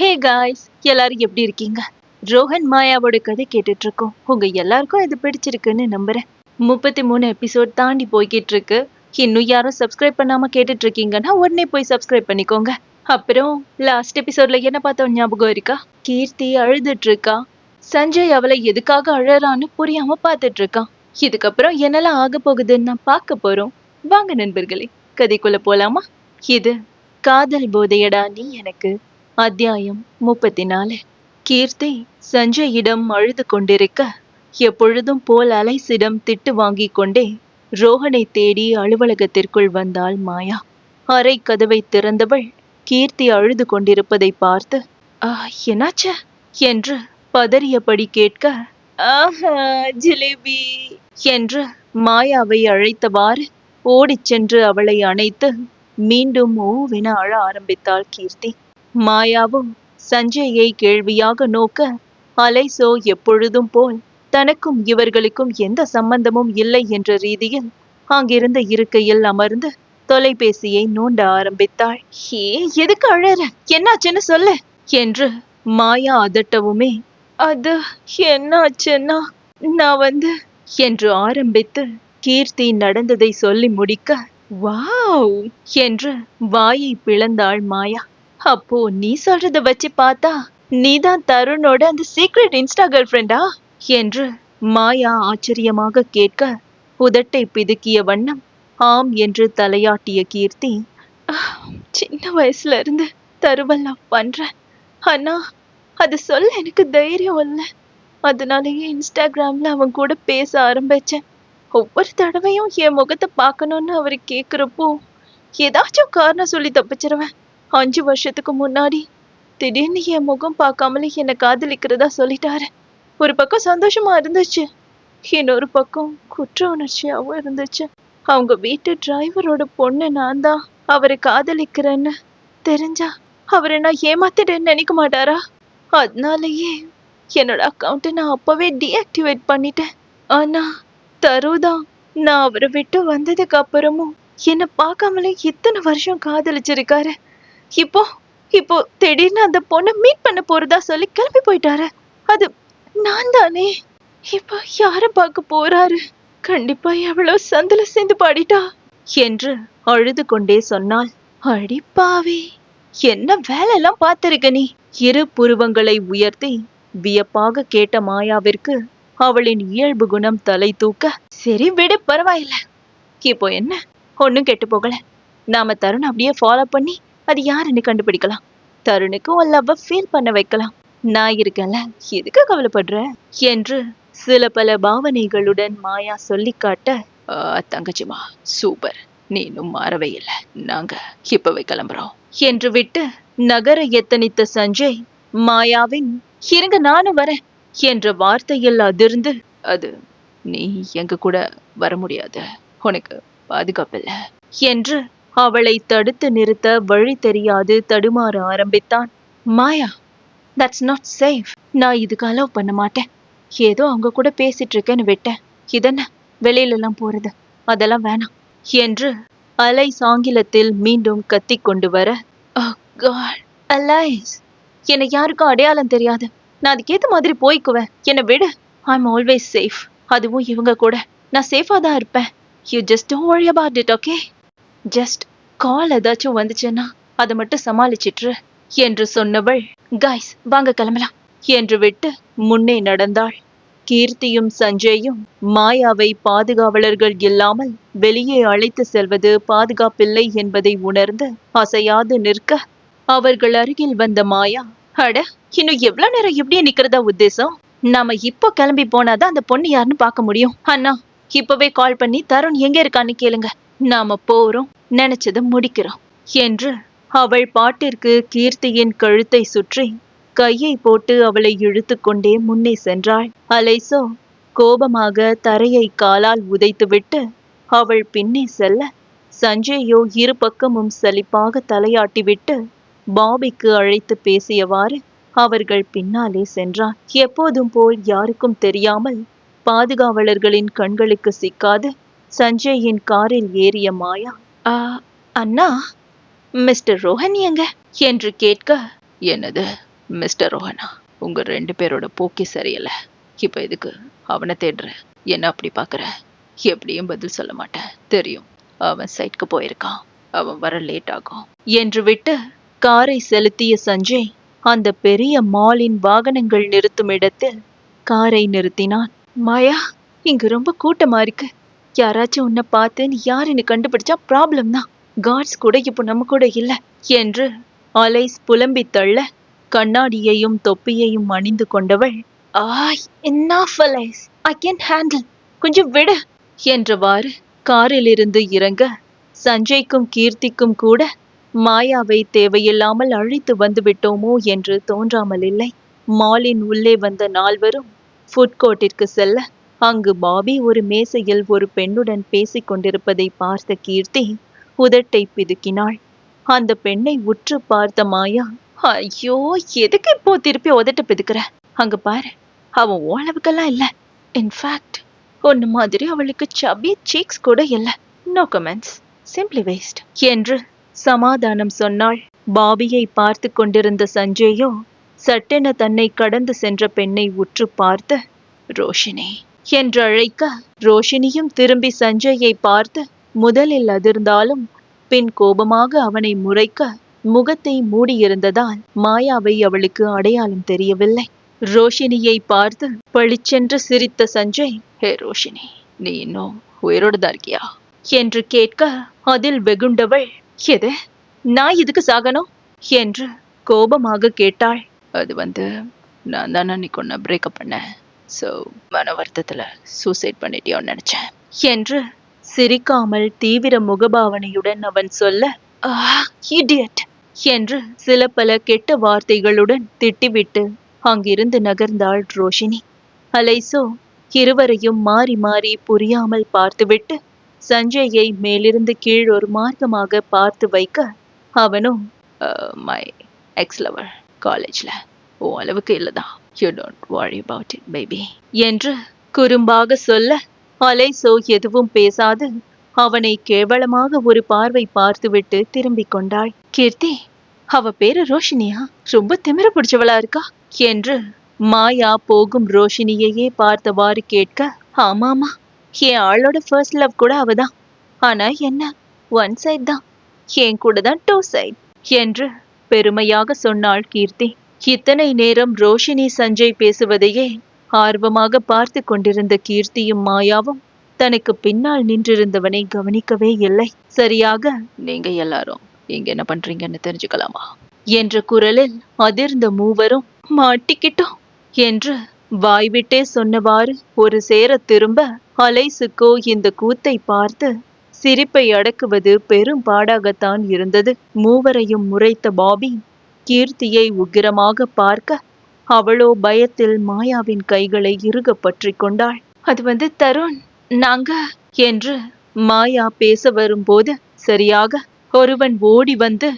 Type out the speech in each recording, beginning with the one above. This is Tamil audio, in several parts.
ஹே காய்ஸ், எல்லாரும் எப்படி இருக்கீங்க? ரோஹன் மாயாவோட கதை கேட்டுட்டு இருக்கோம். உங்க எல்லாருக்கும் இது பிடிச்சிருக்குன்னு நம்புறேன். 33 எபிசோட் தாண்டி போய்கிட்டு இருக்கு. இன்னும் யாரும் சப்ஸ்கிரைப் பண்ணாம கேட்டுட்டு இருக்கீங்கன்னா உடனே போய் சப்ஸ்கிரைப் பண்ணிக்கோங்க. அப்புறம் லாஸ்ட் எபிசோட்ல என்ன பார்த்தோம் ஞாபகம் இருக்கா? கீர்த்தி அழுதுட்டு இருக்கா. சஞ்சய் அவளை எதுக்காக அழறான்னு புரியாம பார்த்துட்டு இருக்கான். இதுக்கப்புறம் என்னெல்லாம் ஆக போகுதுன்னு நான் பார்க்க போறோம். வாங்க நண்பர்களே, கதைக்குள்ள போலாமா? இது காதல் போதையடா நீ எனக்கு அத்தியாயம் 34. கீர்த்தி சஞ்சயிடம் அழுது கொண்டிருக்க, எப்பொழுதும் போல் அலைசிடம் திட்டு வாங்கிக் கொண்டே ரோஹனை தேடி அலுவலகத்திற்குள் வந்தாள் மாயா. அறை கதவை திறந்தவள் கீர்த்தி அழுது கொண்டிருப்பதை பார்த்து, என்னாச்ச என்று பதறியபடி கேட்க, ஆஹா ஜிலேபி என்று மாயாவை அழைத்தவாறு ஓடிச் சென்று அவளை அணைத்து மீண்டும் ஓவென அழ ஆரம்பித்தாள் கீர்த்தி. மாயாவும் சஞ்சயை கேள்வியாக நோக்க, அலைசோ எப்பொழுதும் போல் தனக்கும் இவர்களுக்கும் எந்த சம்பந்தமும் இல்லை என்ற ரீதியில் அங்கிருந்த இருக்கையில் அமர்ந்து தொலைபேசியை நோண்ட ஆரம்பித்தாள். எதுக்கு அழற, என்னாச்சுன்னு சொல்லு என்று மாயா அதட்டவுமே, அது என்னாச்சுன்னா நான் என்று ஆரம்பித்து கீர்த்தி நடந்ததை சொல்லி முடிக்க, வாவ் என்று வாயை பிளந்தாள் மாயா. அப்போ நீ சொல்றத வச்சு பார்த்தா நீதான் தருணோட அந்த சீக்ரெட் இன்ஸ்டா கேர்ள் ஃப்ரெண்டா என்று மாயா ஆச்சரியமாக கேட்க, உதட்டை பிதுக்கிய வண்ணம் ஆம் என்று தலையாட்டிய கீர்த்தி, சின்ன வயசுல இருந்து தருவெல்லாம் பண்றேன், ஆனா அது சொல்ல எனக்கு தைரியம் இல்லை. அதனாலயே இன்ஸ்டாகிராம்ல அவன் கூட பேச ஆரம்பிச்சேன். ஒவ்வொரு தடவையும் என் முகத்தை பார்க்கணும்னு அவரு கேக்குறப்போ ஏதாச்சும் காரணம் சொல்லி தப்பிச்சிருவேன். 5 வருஷத்துக்கு முன்னாடி திடீர்னு என் முகம் பார்க்காமலே என்னை காதலிக்கிறதா சொல்லிட்டாரு. ஒரு பக்கம் சந்தோஷமா இருந்துச்சு, இன்னொரு பக்கம் குற்ற உணர்ச்சியாவும் இருந்துச்சு. அவங்க வீட்டு டிரைவரோட பொண்ணு நான் தான் அவரை காதலிக்கிறேன்னு தெரிஞ்சா அவரை நான் ஏமாத்திட்டேன்னு நினைக்க மாட்டாரா? அதனாலயே என்னோட அக்கௌண்ட்டை நான் அப்பவே டீஆக்டிவேட் பண்ணிட்டேன். ஆனா தருதான் நான் அவரை விட்டு வந்ததுக்கு அப்புறமும் என்னை பார்க்காமலே இத்தனை வருஷம் காதலிச்சிருக்காரு. இப்போ இப்போ திடீர்னு அந்த பொண்ணை மீட் பண்ண போறதா சொல்லி கிளம்பி போயிட்டாரு. அது நான் தானே. இப்ப யார பார்க்க போறாரு? கண்டிப்பா எவ்வளவு சந்தல சேர்ந்து பாடிட்டா என்று அழுது கொண்டே சொன்னாள். அடிப்பாவே, என்ன வேலை எல்லாம் பார்த்திருக்க நீ? இரு புருவங்களை உயர்த்தி வியப்பாக கேட்ட மாயாவிற்கு அவளின் இயல்பு குணம் தலை தூக்க, சரி விடு, பரவாயில்ல. இப்போ என்ன, ஒன்னும் கெட்டு போகல. நாம தருண் அப்படியே ஃபாலோ பண்ணி அது யாருன்னு கண்டுபிடிக்கலாம். தருணுக்கு உன் லவ்வ ஃபீல் பண்ண வைக்கலாம். நான் இருக்கேன்ல, எதுக்கு கவலைப்படுற என்று சில பல பாவனைகளுடன் மாயா சொல்லி காட்ட, தங்கச்சிமா சூப்பர், நீ இன்னும் மாறவே இல்லை, நாங்க இப்பவே கிளம்புறோம் என்று விட்டு நகர எத்தனித்த சஞ்சய் மாயாவின் இருங்க நானும் வரேன் என்ற வார்த்தையில் அதிர்ந்து, அது நீ எங்க கூட வர முடியாது, உனக்கு பாதுகாப்பில்ல என்று அவளை தடுத்து நிறுத்த வழி தெரியாது தடுமாற ஆரம்பித்தான். மாயா, தட்ஸ் நாட் சேஃப். நான் இதுக்கு அலோவ் பண்ண மாட்டேன். ஏதோ அவங்க கூட பேசிட்டு இருக்கேன்னு விட்டேன். இதென்ன வெளியில எல்லாம் போறது, அதெல்லாம் வேணாம் என்று அலை சாங்கிலத்தில் மீண்டும் கத்திக் கொண்டு வர, அலைஸ், என்னை யாருக்கும் அடையாளம் தெரியாது, நான் அதுக்கேத்த மாதிரி போய்க்குவேன், என்னை விடு. I'm always safe. அதுவும் இவங்க கூட நான் சேஃபா தான் இருப்பேன். You just don't worry about it, okay? Just call ஏதாச்சும் வந்துச்சுன்னா அதை மட்டும் சமாளிச்சிட்டு என்று சொன்னவள், காய்ஸ் வாங்க கிளம்பலாம் என்று விட்டு முன்னே நடந்தாள். கீர்த்தியும் சஞ்சயும் மாயாவை பாதுகாவலர்கள் இல்லாமல் வெளியே அழைத்து செல்வது பாதுகாப்பில்லை என்பதை உணர்ந்து அசையாது நிற்க, அவர்கள் அருகில் வந்த மாயா, அட இன்னும் எவ்வளவு நேரம் இப்படியே நிக்கிறதா உத்தேசம்? நாம இப்போ கிளம்பி போனாதான் அந்த பொண்ணு யாருன்னு பார்க்க முடியும். அண்ணா, இப்பவே கால் பண்ணி தருண் எங்க இருக்கான்னு கேளுங்க, நாம போறோம், நினைச்சதை முடிக்கிறோம் என்று அவள் பாட்டிற்கு கீர்த்தியின் கழுத்தை சுற்றி கையை போட்டு அவளை இழுத்து கொண்டே முன்னே சென்றாள். அலைசோ கோபமாக தரையை காலால் உதைத்துவிட்டு அவள் பின்னே செல்ல, சஞ்சயோ இரு பக்கமும் சலிப்பாக தலையாட்டிவிட்டு பாபிக்கு அழைத்து பேசியவாறு அவர்கள் பின்னாலே சென்றான். எப்போதும் போல் யாருக்கும் தெரியாமல் பாதுகாவலர்களின் கண்களுக்கு சிக்காது சஞ்சயின் காரில் ஏறிய மாயா, அண்ணா, மிஸ்டர் ரோஹன் எங்க என்று கேட்க, என்னது மிஸ்டர் ரோஹனா, உங்க 2 பேரோட போக்கே சரியில்லை. இப்ப எதுக்கு அவனை தேடுற? என்ன அப்படி பாக்குற? எப்படியும் பதில் சொல்ல மாட்டேன் தெரியும். அவன் சைட்க்கு போயிருக்கான். அவன் வர லேட் ஆகும் என்று விட்டு காரை செலுத்திய சஞ்சய் அந்த பெரிய மாலின் வாகனங்கள் நிறுத்தும் இடத்தில் காரை நிறுத்தினான். மாயா, இங்க ரொம்ப கூட்டமா இருக்கு. யாராச்சும் உன்னை பார்த்து நீ யாருன்னு கண்டுபிடிச்சா ப்ராப்ளம் தான். கார்ட்ஸ் கூட இப்போ நம்ம கூட இல்ல என்று அலைஸ் புலம்பி தள்ள கண்ணாடியையும் தொப்பியையும் அணிந்து கொண்டவள், enough Alice, I can handle, கொஞ்சம் விடு என்றவாறு காரிலிருந்து இறங்க சஞ்சய்க்கும் கீர்த்திக்கும் கூட மாயாவை தேவையில்லாமல் அழைத்து வந்து விட்டோமோ என்று தோன்றாமல் இல்லை. மாலின் உள்ளே வந்த 4வரும் ஃபுட் கோர்ட்டிற்கு செல்ல அங்கு பாபி ஒரு மேசையில் ஒரு பெண்ணுடன் பேசிக் கொண்டிருப்பதை பார்த்த கீர்த்தி உதட்டை பிதுக்கினாள். அந்த பெண்ணை உற்று பார்த்த மாயா, ஐயோ, எதுக்கு இப்போ திருப்பி உதட்ட பிதுக்குற? அங்க பாரு, அவன் ஓளவுக்கெல்லாம் இல்ல. இன்ஃபேக்ட் ஒன்னு மாதிரி அவளுக்கு சபி சீக்ஸ் கூட இல்ல. நோ கமெண்ட்ஸ், சிம்பிளி வேஸ்ட் என்று சமாதானம் சொன்னாள். பாபியை பார்த்து கொண்டிருந்த சஞ்சயோ சட்டென தன்னை கடந்து சென்ற பெண்ணை உற்று பார்த்து ரோஷினி என்று அழைக்க, ரோஷினியும் திரும்பி சஞ்சயை பார்த்து முதலில் அதிர்ந்தாலும் பின் கோபமாக அவனை முறைக்க முகத்தை மூடியிருந்ததால் மாயாவை அவளுக்கு அடையாளம் தெரியவில்லை. ரோஷினியை பார்த்து பளிச்சென்று சிரித்த சஞ்சய், ஹே ரோஷினி, நீ இன்னும் உயிரோடுதான் இருக்கியா என்று கேட்க அதில் வெகுண்டவள், எது, நான் எதுக்கு சாகணும் என்று கோபமாக கேட்டாள். அது நான் தானே அன்னைக்கு ஒன்ன பிரேக்கப் பண்ணேன். ஸோ மன வருத்தத்துல சூசைட் பண்ணிட்டியோன்னு நினைச்சேன் என்று சிரிக்காமல் தீவிர முகபாவனையுடன் அவன் சொல்ல, இடியட் என்று சில பல கெட்ட வார்த்தைகளுடன் திட்டிவிட்டு அங்கிருந்து நகர்ந்தாள் ரோஷினி. அலைசோ இருவரையும் மாறி மாறி புரியாமல் பார்த்துவிட்டு சஞ்சயை மேலிருந்து கீழ் ஒரு மார்க்கமாக பார்த்து வைக்க, அவனும் மை எக்ஸ் லவர் காலேஜ்ல ஓ அளவுக்கு இல்லதான், you don't worry about it baby என்று குறும்பாக சொல்ல, அலைசோ எதுவும் பேசாது அவனை கேவலமாக ஒரு பார்வை பார்த்துவிட்டு திரும்பிக் கொண்டாள். கீர்த்தி, அவ பேரு ரோஷினியா? ரொம்ப திமிர பிடிச்சவளா இருக்கா என்று மாயா போகும் ரோஷினியையே பார்த்தவாறு கேட்க, ஆமாமா, என் ஆளோட ஃபர்ஸ்ட் லவ் கூட அவதான். ஆனா என்ன, 1 சைட் தான், என் கூட தான் 2 சைட் என்று பெருமையாக சொன்னாள் கீர்த்தி. இத்தனை நேரம் ரோஷினி சஞ்சய் பேசுவதையே ஆர்வமாக பார்த்து கொண்டிருந்த கீர்த்தியும் மாயாவும் தனக்கு பின்னால் நின்றிருந்தவனை கவனிக்கவே இல்லை. சரியாக, நீங்க எல்லாரும் இங்க என்ன பண்றீங்கன்னு தெரிஞ்சுக்கலாமா என்ற குரலில் அதிர்ந்த மூவரும், மாட்டிக்கிட்டோம் என்று வாய்விட்டே சொன்னவாறு ஒரு சேர திரும்ப, அலைசுக்கோ இந்த கூத்தை பார்த்து சிரிப்பை அடக்குவது பெரும் பாடாகத்தான் இருந்தது. மூவரையும் முறைத்த பாபி கீர்த்தியை உக்கிரமாக பார்க்க, அவளோ பயத்தில் மாயாவின் கைகளை இறுக பற்றி கொண்டாள். அது தருண், நாங்க என்று மாயா பேச வரும்போது சரியாக ஒருவன் ஓடி வந்து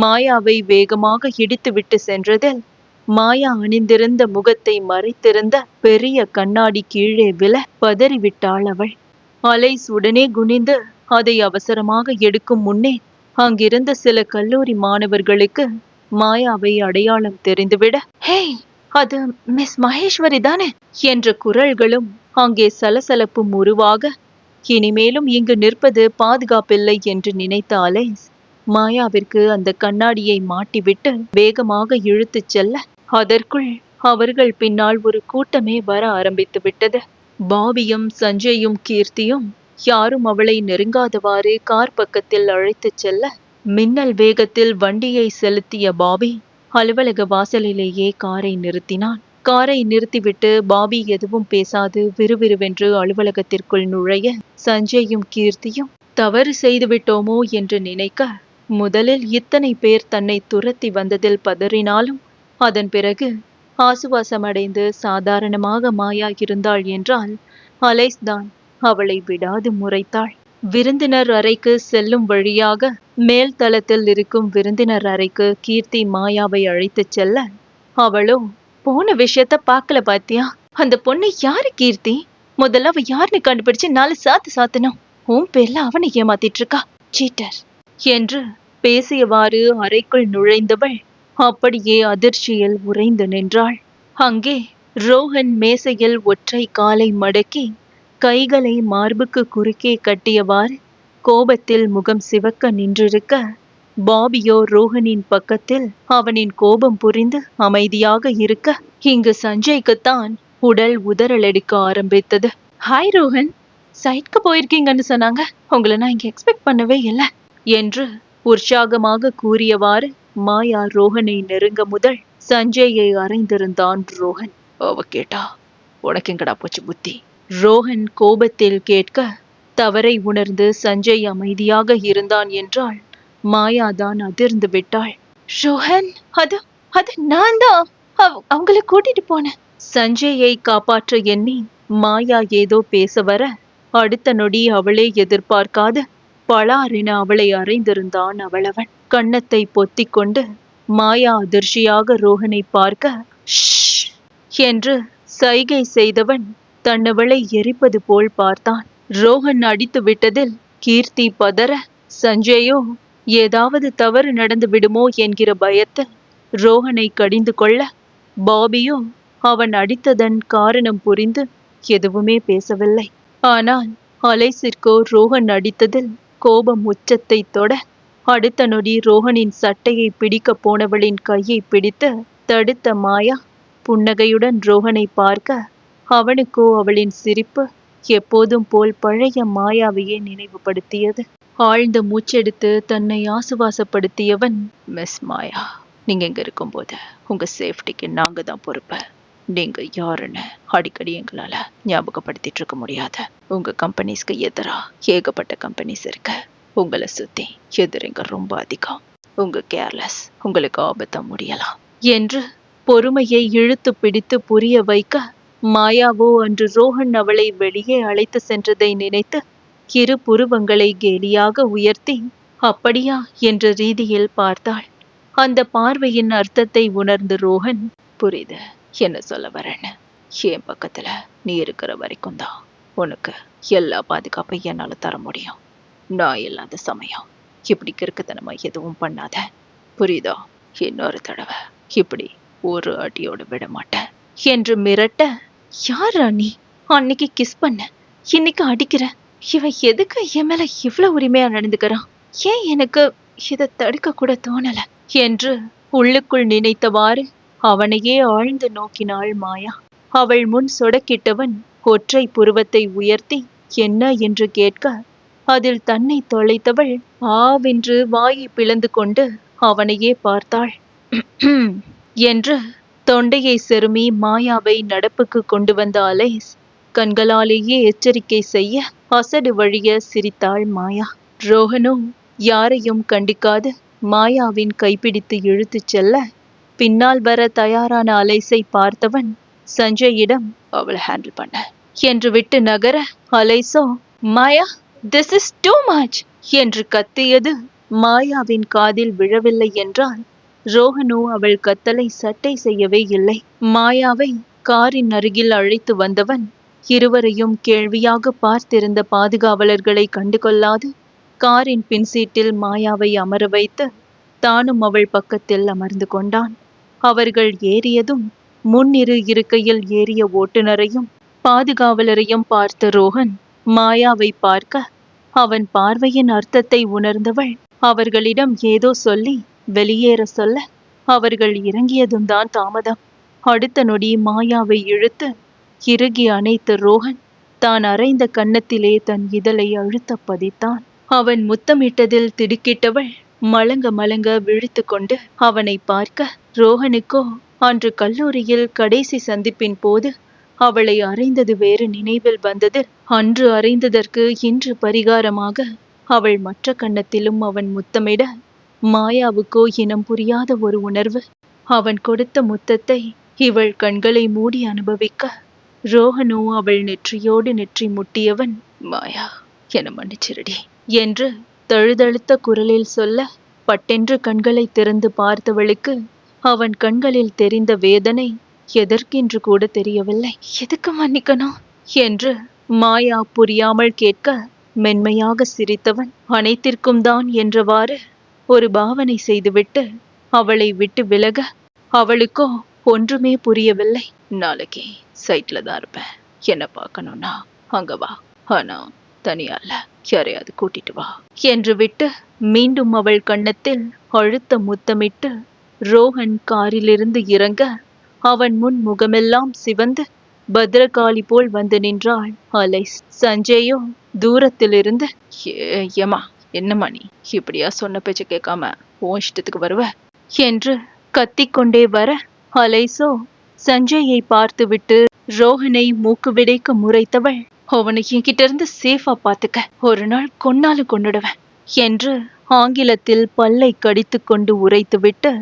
மாயாவை வேகமாக இடித்துவிட்டு சென்றதில் மாயா அணிந்திருந்த முகத்தை மறைத்திருந்த பெரிய கண்ணாடி கீழே விழ பதறிவிட்டாள் அவள். அலைஸ் உடனே குனிந்து அதை அவசரமாக எடுக்கும் முன்னே அங்கிருந்த சில கல்லூரி மாணவர்களுக்கு மாயாவை அடையாளம் தெரிந்துவிட, ஹே, அது மிஸ் மகேஸ்வரி தானே என்ற குரல்களும் அங்கே சலசலப்பும் உருவாக, இனிமேலும் இங்கு நிற்பது பாதுகாப்பில்லை என்று நினைத்த அலைஸ் மாயாவிற்கு அந்த கண்ணாடியை மாட்டிவிட்டு வேகமாக இழுத்துச் செல்ல, அதற்குள் அவர்கள் பின்னால் ஒரு கூட்டமே வர ஆரம்பித்து விட்டது. பாபியும் சஞ்சயும் கீர்த்தியும் யாரும் அவளை நெருங்காதவாறு கார் பக்கத்தில் அழைத்துச் செல்ல, மின்னல் வேகத்தில் வண்டியை செலுத்திய பாபி அலுவலக வாசலிலேயே காரை நிறுத்தினான். காரை நிறுத்திவிட்டு பாபி எதுவும் பேசாது விறுவிறுவென்று அலுவலகத்திற்குள் நுழைய, சஞ்சயும் கீர்த்தியும் தவறு செய்துவிட்டோமோ என்று நினைக்க, முதலில் இத்தனை பேர் தன்னை துரத்தி வந்ததில் பதறினாலும் அதன் பிறகு ஆசுவாசமடைந்து சாதாரணமாக மாயா இருந்தாள் என்றால் அலைஸ் தான் அவளை விடாது முறைத்தாள். விருந்தினர் அறைக்கு செல்லும் வழியாக மேல் தளத்தில் இருக்கும் விருந்தினர் அறைக்கு கீர்த்தி மாயாவை அழைத்துச் செல்ல, அவளோ, போன விஷயத்த பாக்கல பாத்தியா? அந்த பொண்ணு யாரு கீர்த்தி? முதல்ல அவ யாருன்னு கண்டுபிடிச்சு 4 சாத்து சாத்தணும். உன் பேர்ல அவனை ஏமாத்திட்டு இருக்கா, சீட்டர் என்று பேசியவாறு அறைக்குள் நுழைந்தவள் அப்படியே அதிர்ச்சியில் உறைந்து நின்றாள். அங்கே ரோஹன் மேசையில் ஒற்றை காலை மடக்கி கைகளை மார்புக்கு குறுக்கே கட்டியவாறு கோபத்தில் முகம் சிவக்க நின்றிருக்க, பாபியோ ரோஹனின் பக்கத்தில் அவனின் கோபம் புரிந்து அமைதியாக இருக்க, இங்கு சஞ்சய்க்குத்தான் உடல் உதறலடிக்க ஆரம்பித்தது. ஹாய் ரோஹன், சைட்க்கு போயிருக்கீங்கன்னு சொன்னாங்க. உங்களை நான் இங்க எக்ஸ்பெக்ட் பண்ணவே இல்லை என்று உற்சாகமாக கூறியவாறு மாயா ரோஹனை நெருங்க முதல் சஞ்சயை அறைந்திருந்தான் ரோஹன். அவ கேட்டா உனக்கு எங்கடா போச்சு புத்தி? ரோஹன் கோபத்தில் கேட்க, தவறை உணர்ந்து சஞ்சய் அமைதியாக இருந்தான் என்றால் மாயாதான் அதிர்ந்து விட்டாள். ரோஹன், அது அது நான் தான் அவங்கள கூட்டிட்டு போனேன். சஞ்சயை காப்பாற்ற எண்ணி மாயா ஏதோ பேச வர, அடுத்த நொடி அவளே எதிர்பார்க்காது பளாரென அவளை அறைந்திருந்தான் அவளவன். கன்னத்தை பொத்திக் கொண்டு மாயா அதிர்ச்சியாக ரோஹனை பார்க்க, ஷ் என்று சைகை செய்தவன் தன்னவளை எரிப்பது போல் பார்த்தான். ரோஹன் அடித்து விட்டதில் கீர்த்தி பதற, சஞ்சயோ ஏதாவது தவறு நடந்து விடுமோ என்கிற பயத்தில் ரோஹனை கடிந்து கொள்ள, பாபியோ அவன் அடித்ததன் காரணம் புரிந்து எதுவுமே பேசவில்லை. ஆனால் அலைசிற்கோ ரோஹன் அடித்ததில் கோபம் உச்சத்தை தொட, அடுத்த நொடி ரோஹனின் சட்டையை பிடிக்க போனவளின் கையை பிடித்து தடுத்த மாயா புன்னகையுடன் ரோஹனை பார்க்க, அவனுக்கோ அவளின் சிரிப்பு எப்போதும் போல் பழைய மாயாவையே நினைவுபடுத்தியது. ஆழ்ந்த மூச்செடுத்து தன்னை ஆசுவாசப்படுத்தியவன், மிஸ் மாயா, நீங்க இங்க இருக்கும்போது உங்க சேஃப்டிக்கு நாங்க தான் பொறுப்பு. நீங்க யாருன்னு அடிக்கடி எங்களால ஞாபகப்படுத்திட்டு இருக்க முடியாது. உங்க கம்பெனிஸ்க்கு எதிரா ஏகப்பட்ட கம்பெனிஸ் இருக்கு. உங்களை சுத்தி எதிரிங்க ரொம்ப அதிகம். உங்க கேர்லெஸ் உங்களுக்கு ஆபத்தா முடியலாம் என்று பொறுமையை இழுத்து பிடித்து புரிய வைக்க, மாயாவோ அன்று ரோஹன் அவளை வெளியே அழைத்து சென்றதை நினைத்து இரு புருவங்களை கேலியாக உயர்த்தி, அப்படியா என்ற ரீதியில் பார்த்தாள். அந்த பார்வையின் அர்த்தத்தை உணர்ந்து ரோஹன், புரியுது என்ன சொல்ல வரேன்னு. என் பக்கத்துல நீ இருக்கிற வரைக்கும் தான் உனக்கு எல்லா பாதுகாப்பையும் என்னால தர முடியும். நான் இல்லாத சமயம் இப்படி கிறுக்குத்தனமா எதுவும் பண்ணாத, புரியுதா? இன்னொரு தடவை இப்படி ஒரு அடியோடு விட மாட்டேன் என்று மிரட்ட, யாரா நீ? அன்னைக்கு கிஸ் பண்ண, இன்னைக்கு அடிக்கிற. இவன் எதுக்கு என் மேல இவ்வளவு உரிமையா நடந்துக்கிறான்? ஏன் எனக்கு இதை தடுக்க கூட தோணல என்று உள்ளுக்குள் நினைத்தவாறு அவனையே ஆழ்ந்து நோக்கினாள் மாயா. அவள் முன் சொடக்கிட்டவன் ஒற்றை புருவத்தை உயர்த்தி என்ன என்று கேட்க, அதில் தன்னை தொலைத்தவள் ஆவென்று வாயை பிளந்து கொண்டு அவனையே பார்த்தாள். என்று தொண்டையை செருமி மாயாவை நடப்புக்கு கொண்டு வந்த அலைஸ் கண்களாலேயே எச்சரிக்கை செய்ய அசடு வழிய சிரித்தாள் மாயா. ரோஹனோ யாரையும் கண்டிக்காது மாயாவின் கைப்பிடித்து இழுத்துச் செல்ல, பின்னால் வர தயாரான அலைஸை பார்த்தவன் சஞ்சயிடம், அவளை ஹேண்டில் பண்ண என்று விட்டு நகர, அலைஸோ, மாயா, திஸ் இஸ் டூ மச் என்று கத்தியது மாயாவின் காதில் விழவில்லை என்றால், ரோஹனோ அவள் கத்தலை சட்டை செய்யவே இல்லை. மாயாவை காரின் அருகில் அழைத்து வந்தவன் இருவரையும் கேள்வியாக பார்த்திருந்த பாதுகாவலர்களை கண்டுகொள்ளாது காரின் பின்சீட்டில் மாயாவை அமர வைத்து தானும் அவள் பக்கத்தில் அமர்ந்து கொண்டான். அவர்கள் ஏறியதும் முன்னிரு இருக்கையில் ஏறிய ஓட்டுநரையும் பாதுகாவலரையும் பார்த்த ரோஹன் மாயாவை பார்க்க, அவன் பார்வையின் அர்த்தத்தை உணர்ந்தவள் அவர்களிடம் ஏதோ சொல்லி வெளியேற சொல்ல, அவர்கள் இறங்கியதும் தான் தாமதம். அடுத்த நொடி மாயாவை இழுத்து இறுகி அணைத்த ரோஹன் தான் அரைந்த கன்னத்திலே தன் இதழை அழுத்த பதித்தான். அவன் முத்தமிட்டதில் திடுக்கிட்டவள் மலங்க மலங்க விழித்து கொண்டு அவனை பார்க்க, ரோஹனுக்கோ அன்று கல்லூரியில் கடைசி சந்திப்பின் போது அவளை அறைந்தது வேறு நினைவில் வந்தது. அன்று அறைந்ததற்கு இன்று பரிகாரமாக அவள் மற்ற கன்னத்திலும் அவன் முத்தமிட, மாயாவுக்கோ இனம் புரியாத ஒரு உணர்வு. அவன் கொடுத்த முத்தத்தை இவள் கண்களை மூடி அனுபவிக்க, ரோஹனோ அவள் நெற்றியோடு நெற்றி முட்டியவன், மாயா, என மன்னிச்சிருடி என்று தழுதழுத்த குரலில் சொல்ல, பட்டென்று கண்களை திறந்து பார்த்தவளுக்கு அவன் கண்களில் தெரிந்த வேதனை எதற்கென்று கூட தெரியவில்லை. எதுக்கு மன்னிக்கணும் என்று மாயா புரியாமல் கேட்க, மென்மையாக சிரித்தவன் அனைத்திற்கும் தான் என்றவாறு ஒரு பாவனை செய்துவிட்டு அவளை விட்டு விலக அவளுக்கோ ஒன்றுமே புரியவில்லை. நாளைக்கு சைட்ல தான் இருப்பேன். என்ன பார்க்கணும்னா அங்க வா. ஆனா தனியா இல்ல, யாரையாவது கூட்டிட்டு வா என்று விட்டு மீண்டும் அவள் கன்னத்தில் அழுத்த முத்தமிட்டு ரோஹன் காரிலிருந்து இறங்க அவன் முன் முகமெல்லாம் சிவந்து பத்ரகாளி போல் வந்து நின்றாள் அலைஸ். சஞ்சயோ தூரத்திலிருந்து, ஏமா என்னம்மா நீ இப்படியா சொன்ன பேச்ச கேட்காம உன் இஷ்டத்துக்கு வருவ என்று கத்திக்கொண்டே வர, அலைஸோ சஞ்சயை பார்த்துவிட்டு ரோஹனை மூக்கு விடைக்க முறைத்தவள், அவனை என்கிட்ட இருந்து சேஃபா பாத்துக்க, ஒரு நாள் கொன்னாலும் கொன்னுடுவேன் என்று ஆங்கிலத்தில் பல்லை கடித்து கொண்டு உரைத்துவிட்டு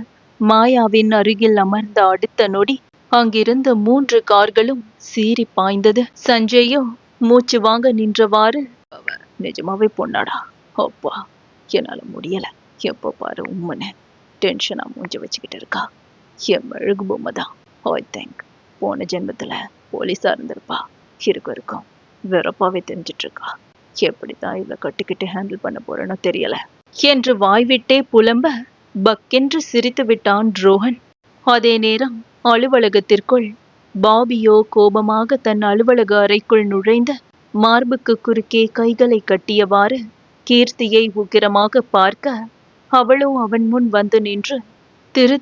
மாயாவின் அருகில் அமர்ந்த அடுத்த நொடி அங்கிருந்த 3 கார்களும் சீறி பாய்ந்தது. சஞ்சயோ மூச்சு வாங்க நின்றவாறு, அவ நிஜமாவே பொண்ணாடா? அப்பா என்னால முடியல. எப்ப பாரு உம்மனு டென்ஷனா மூஞ்சி வச்சுக்கிட்டு இருக்கா. என் மெழுகு பொம்மை தான். ஐ திங்க் போன ஜென்மத்துல போலீஸா இருந்திருப்பா. இருக்கும் வெறப்பாவே தெரிஞ்சிட்டு இருக்கா. எப்படித்தான் இவளை கட்டிக்கிட்டு ஹேண்டில் பண்ண போறேனோ தெரியல என்று வாய்விட்டே புலம்ப பக்கென்று சிரித்து விட்டான் ரோஹன். அதே நேரம் அலுவலகத்திற்குள் பாபியோ கோபமாக தன் அலுவலக அறைக்குள் நுழைந்து மார்புக்கு குறுக்கே கைகளை கட்டியவாறு கீர்த்தியை உக்கிரமாக பார்க்க, அவளோ அவன் முன் வந்து நின்று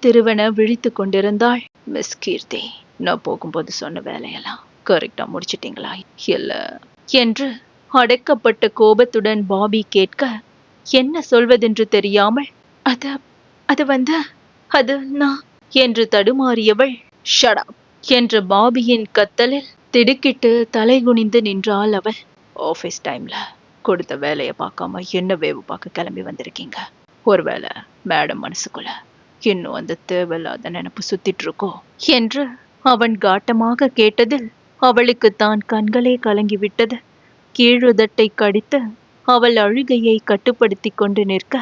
திருவென விழித்து கொண்டிருந்தாள். மிஸ் கீர்த்தி, நான் போகும்போது சொன்ன வேலையெல்லாம் கரெக்டா முடிச்சிட்டீங்களா இல்ல என்று அடக்கப்பட்ட கோபத்துடன் பாபி கேட்க, என்ன சொல்வதென்று தெரியாமல் அது நான் என்று தடுமாறியவள், ஷட் அப் என்ற பாபியின் கத்தலில் திடுக்கிட்டு தலை குனிந்து நின்றாள் அவள். ஆபீஸ் டைம்ல கொடுத்த வேலையை பார்க்காம என்ன வேவு பார்க்க கிளம்பி வந்திருக்கீங்க? ஒருவேளை மேடம் மனசுக்குள்ள இன்னும் அந்த தேவையில்லாத நினைப்பு சுத்திட்டு இருக்கோ என்று அவன் காட்டமாக கேட்டதில் அவளுக்கு தான் கண்களே கலங்கிவிட்டது. கீழுதட்டை கடித்து அவள் அழுகையை கட்டுப்படுத்தி கொண்டு நிற்க,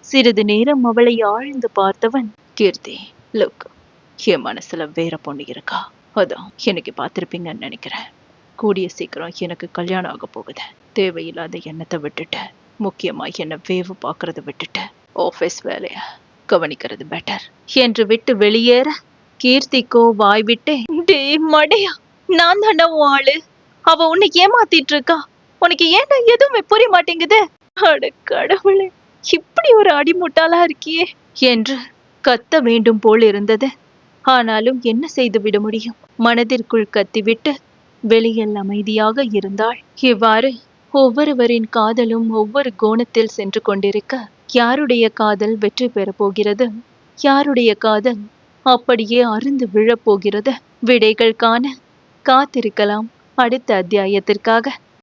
சிறிது நேரம் அவளை ஆழ்ந்து பார்த்தவன், கீர்த்தி லுக், என் மனசுல வேற பொண்ணு இருக்கா. அதான் எனக்கு பார்த்திருப்பீங்கன்னு நினைக்கிறேன். கூடிய சீக்கிரம் எனக்கு கல்யாணம் ஆக போகுது. தேவையில்லாத எண்ணத்தை விட்டுட்டு, முக்கியமா என்ன வேவு பார்க்கறத விட்டுட்டு ஆபீஸ் வேலைய கவனிக்கிறது பெட்டர் என்று விட்டு வெளியேற, கீர்த்திக்கோ வாய்விட்டே, டே மடையா, நான் தானே உன் ஆளு. அவ உன்னை ஏமாத்திட்டு இருக்கா. உனக்கு ஏன்டா எதுவுமே புரிய மாட்டேங்குது? அட கடவுளே, இப்படி ஒரு அடிமுட்டாளா இருக்கியே என்று கத்த வேண்டும் போல் இருந்தது. ஆனாலும் என்ன செய்து விட முடியும்? மனதிற்குள் கத்திவிட்டு வெளியில் அமைதியாக இருந்தாள். இவ்வாறு ஒவ்வொருவரின் காதலும் ஒவ்வொரு கோணத்தில் சென்று கொண்டிருக்க, யாருடைய காதல் வெற்றி பெறப் போகிறது, யாருடைய காதல் அப்படியே அருந்து விழப்போகிறது? விடைகள் காண காத்திருக்கலாம் அடுத்த அத்தியாயத்திற்காக.